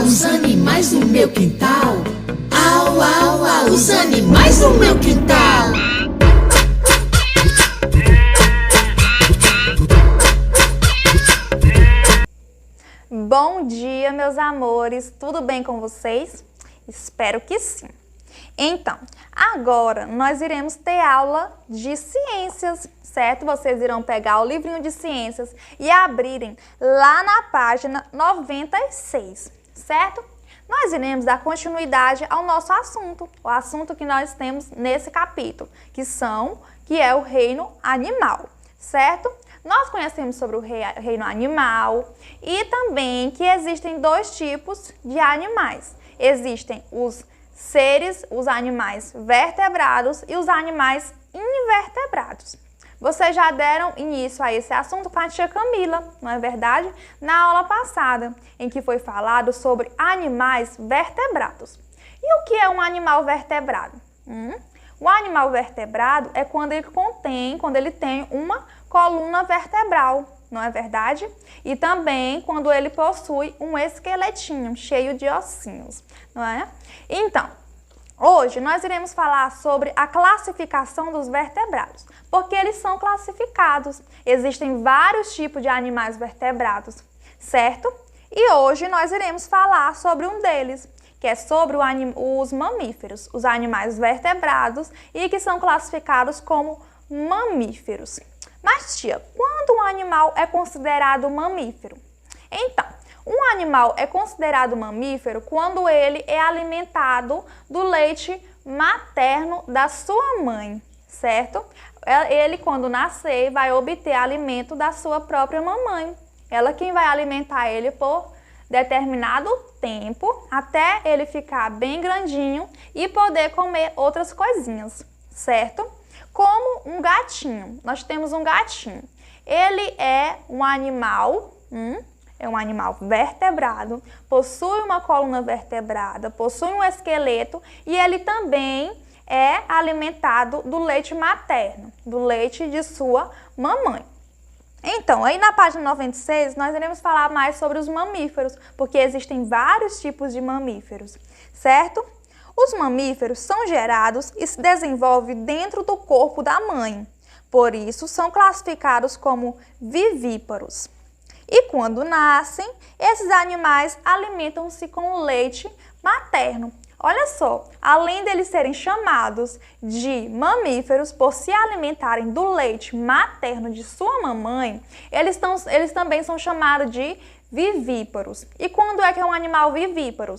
os animais no meu quintal. Au, au, au, os animais no meu quintal. Bom dia, meus amores, tudo bem com vocês? Espero que sim. Então, agora nós iremos ter aula de ciências, certo? Vocês irão pegar o livrinho de ciências e abrirem lá na página 96, certo? Nós iremos dar continuidade ao nosso assunto, o assunto que nós temos nesse capítulo, que é o reino animal, certo? Nós conhecemos sobre o reino animal e também que existem dois tipos de animais. Existem os animais vertebrados e os animais invertebrados. Vocês já deram início a esse assunto com a tia Camila, não é verdade? Na aula passada, em que foi falado sobre animais vertebrados. E o que é um animal vertebrado? O animal vertebrado é quando ele tem uma coluna vertebral, não é verdade? E também quando ele possui um esqueletinho cheio de ossinhos, não é? Então, hoje nós iremos falar sobre a classificação dos vertebrados, porque eles são classificados. Existem vários tipos de animais vertebrados, certo? E hoje nós iremos falar sobre um deles, que é sobre os mamíferos, os animais vertebrados e que são classificados como mamíferos. Mas, tia, quando um animal é considerado mamífero? Então, um animal é considerado mamífero quando ele é alimentado do leite materno da sua mãe, certo? Ele, quando nascer, vai obter alimento da sua própria mamãe. Ela quem vai alimentar ele por determinado tempo, até ele ficar bem grandinho e poder comer outras coisinhas, certo? Como um gatinho. Nós temos um gatinho. Ele é um animal vertebrado, possui uma coluna vertebrada, possui um esqueleto e ele também é alimentado do leite materno, do leite de sua mamãe. Então, aí na página 96, nós iremos falar mais sobre os mamíferos, porque existem vários tipos de mamíferos, certo? Os mamíferos são gerados e se desenvolvem dentro do corpo da mãe, por isso são classificados como vivíparos. E quando nascem, esses animais alimentam-se com o leite materno. Olha só, além deles serem chamados de mamíferos por se alimentarem do leite materno de sua mamãe, eles também são chamados de vivíparos. E quando é que é um animal vivíparo?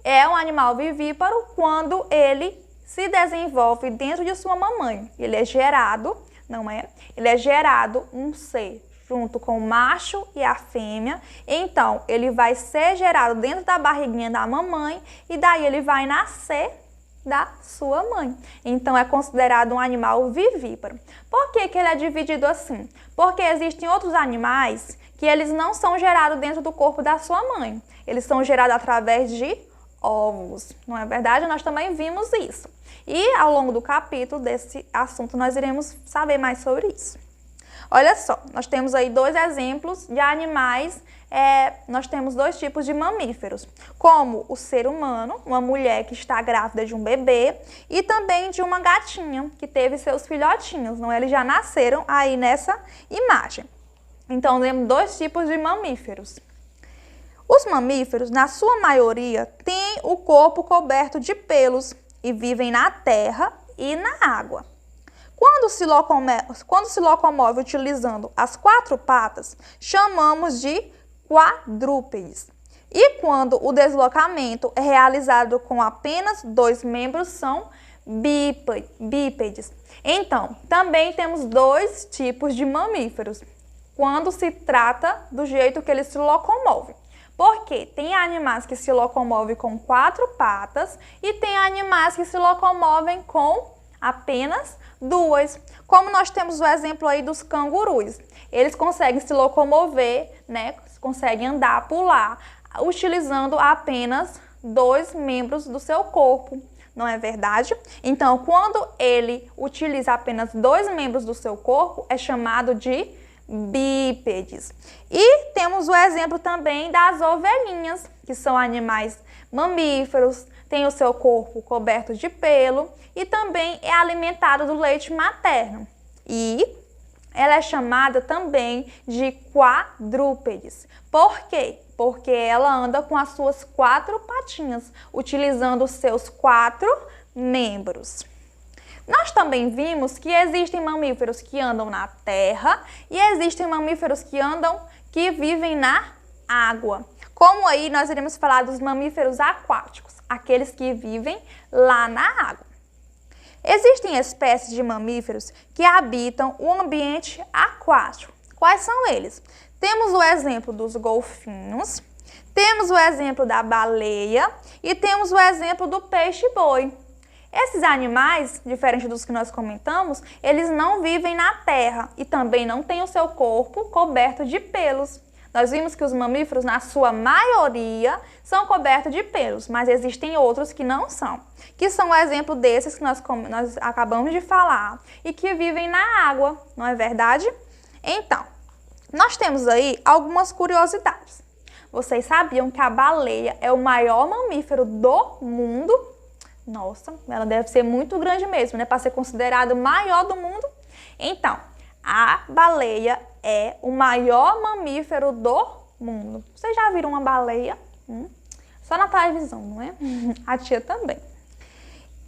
É um animal vivíparo quando ele se desenvolve dentro de sua mamãe. Ele é gerado, não é? Ele é gerado um ser junto com o macho e a fêmea. Então, ele vai ser gerado dentro da barriguinha da mamãe e daí ele vai nascer da sua mãe. Então, é considerado um animal vivíparo. Por que que ele é dividido assim? Porque existem outros animais que eles não são gerados dentro do corpo da sua mãe. Eles são gerados através de ovos, não é verdade? Nós também vimos isso. E ao longo do capítulo desse assunto nós iremos saber mais sobre isso. Olha só, nós temos aí dois exemplos de animais, nós temos dois tipos de mamíferos, como o ser humano, uma mulher que está grávida de um bebê e também de uma gatinha que teve seus filhotinhos, não? Eles já nasceram aí nessa imagem. Então, temos dois tipos de mamíferos. Os mamíferos, na sua maioria, têm o corpo coberto de pelos e vivem na terra e na água. Quando se locomove utilizando as quatro patas, chamamos de quadrúpedes. E quando o deslocamento é realizado com apenas dois membros, são bípedes. Então, também temos dois tipos de mamíferos, quando se trata do jeito que eles se locomovem. Porque tem animais que se locomovem com quatro patas e tem animais que se locomovem com apenas duas. Como nós temos o exemplo aí dos cangurus. Eles conseguem se locomover, né? Conseguem andar, pular, utilizando apenas dois membros do seu corpo. Não é verdade? Então, quando ele utiliza apenas dois membros do seu corpo, é chamado de bípedes. E temos o exemplo também das ovelhinhas, que são animais mamíferos, tem o seu corpo coberto de pelo e também é alimentado do leite materno. E ela é chamada também de quadrúpedes. Por quê? Porque ela anda com as suas 4 patinhas, utilizando os seus 4 membros. Nós também vimos que existem mamíferos que andam na terra e existem mamíferos que vivem na água. Como aí nós iremos falar dos mamíferos aquáticos, aqueles que vivem lá na água. Existem espécies de mamíferos que habitam o ambiente aquático. Quais são eles? Temos o exemplo dos golfinhos, temos o exemplo da baleia e temos o exemplo do peixe-boi. Esses animais, diferente dos que nós comentamos, eles não vivem na terra e também não têm o seu corpo coberto de pelos. Nós vimos que os mamíferos, na sua maioria, são cobertos de pelos, mas existem outros que não são, que são o exemplo desses que nós acabamos de falar e que vivem na água, não é verdade? Então, nós temos aí algumas curiosidades. Vocês sabiam que a baleia é o maior mamífero do mundo? Nossa, ela deve ser muito grande mesmo, né? Para ser considerado o maior do mundo. Então, a baleia é o maior mamífero do mundo. Vocês já viram uma baleia? Só na televisão, não é? A tia também.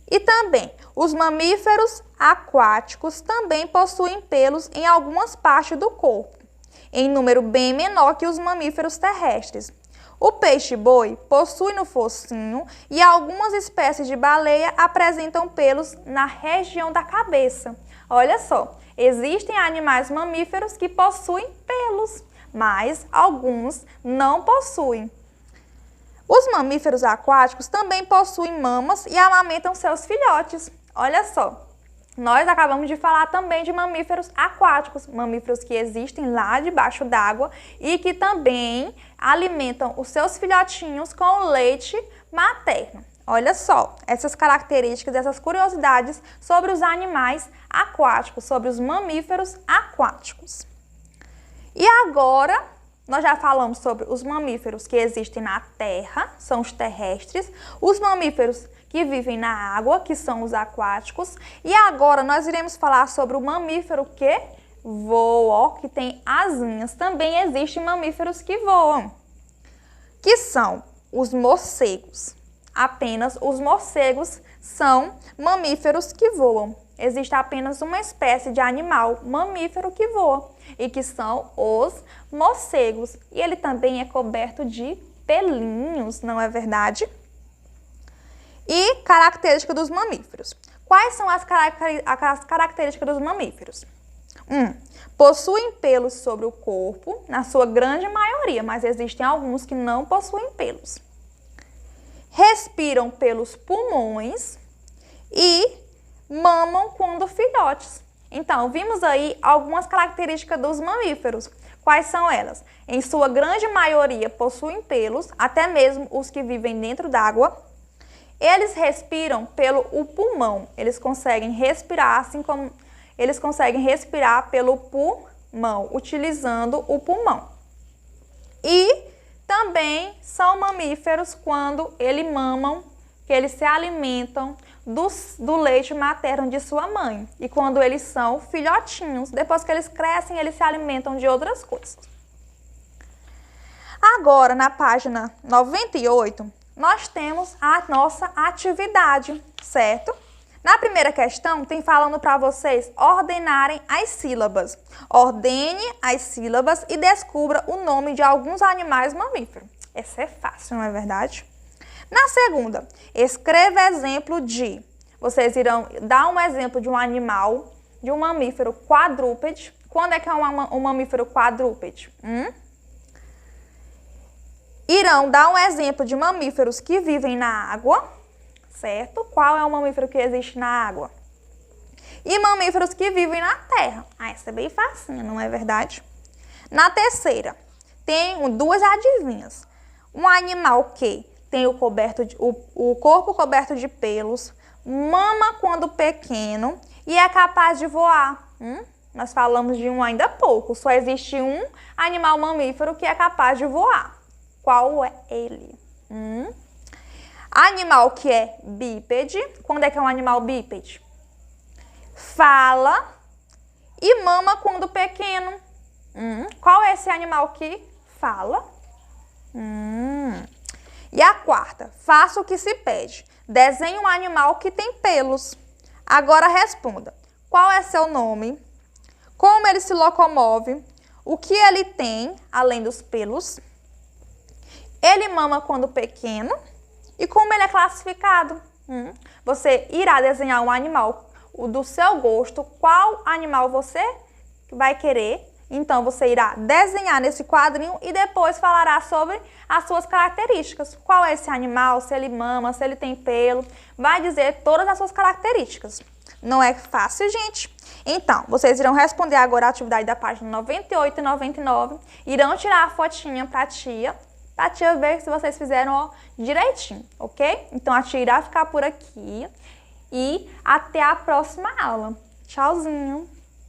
E também, os mamíferos aquáticos também possuem pelos em algumas partes do corpo, em número bem menor que os mamíferos terrestres. O peixe-boi possui no focinho e algumas espécies de baleia apresentam pelos na região da cabeça. Olha só, existem animais mamíferos que possuem pelos, mas alguns não possuem. Os mamíferos aquáticos também possuem mamas e amamentam seus filhotes. Olha só, nós acabamos de falar também de mamíferos aquáticos, mamíferos que existem lá debaixo d'água e que também alimentam os seus filhotinhos com leite materno. Olha só, essas características, essas curiosidades sobre os animais aquáticos, sobre os mamíferos aquáticos. E agora, nós já falamos sobre os mamíferos que existem na terra, são os terrestres, os mamíferos que vivem na água, que são os aquáticos. E agora nós iremos falar sobre o mamífero que voa, que tem asinhas. Também existem mamíferos que voam, que são os morcegos. Apenas os morcegos são mamíferos que voam. Existe apenas uma espécie de animal mamífero que voa e que são os morcegos. E ele também é coberto de pelinhos, não é verdade? E característica dos mamíferos. Quais são as características dos mamíferos? Possuem pelos sobre o corpo, na sua grande maioria, mas existem alguns que não possuem pelos. Respiram pelos pulmões e mamam quando filhotes. Então, vimos aí algumas características dos mamíferos. Quais são elas? Em sua grande maioria possuem pelos, até mesmo os que vivem dentro d'água. Eles respiram pelo pulmão. Eles conseguem respirar assim como eles conseguem respirar pelo pulmão, utilizando o pulmão. E também são mamíferos quando eles mamam, que eles se alimentam do leite materno de sua mãe. E quando eles são filhotinhos, depois que eles crescem, eles se alimentam de outras coisas. Agora, na página 98, nós temos a nossa atividade, certo? Na primeira questão, tem falando para vocês ordenarem as sílabas. Ordene as sílabas e descubra o nome de alguns animais mamíferos. Essa é fácil, não é verdade? Na segunda, escreva exemplo de. Vocês irão dar um exemplo de um animal, de um mamífero quadrúpede. Quando é que é um mamífero quadrúpede? Irão dar um exemplo de mamíferos que vivem na água, certo? Qual é o mamífero que existe na água? E mamíferos que vivem na terra. Essa é bem facinha, não é verdade? Na terceira, tem duas adivinhas. Um animal que tem o corpo coberto de pelos, mama quando pequeno e é capaz de voar. Nós falamos de um ainda há pouco. Só existe um animal mamífero que é capaz de voar. Qual é ele? Animal que é bípede. Quando é que é um animal bípede? Fala e mama quando pequeno. Qual é esse animal que fala? E a quarta, faça o que se pede. Desenhe um animal que tem pelos. Agora responda. Qual é seu nome? Como ele se locomove? O que ele tem, além dos pelos? Ele mama quando pequeno? E como ele é classificado? Você irá desenhar um animal do seu gosto. Qual animal você vai querer? Então, você irá desenhar nesse quadrinho e depois falará sobre as suas características. Qual é esse animal, se ele mama, se ele tem pelo. Vai dizer todas as suas características. Não é fácil, gente? Então, vocês irão responder agora a atividade da página 98 e 99. Irão tirar a fotinha para a tia ver se vocês fizeram direitinho, ok? Então, a tia irá ficar por aqui e até a próxima aula. Tchauzinho!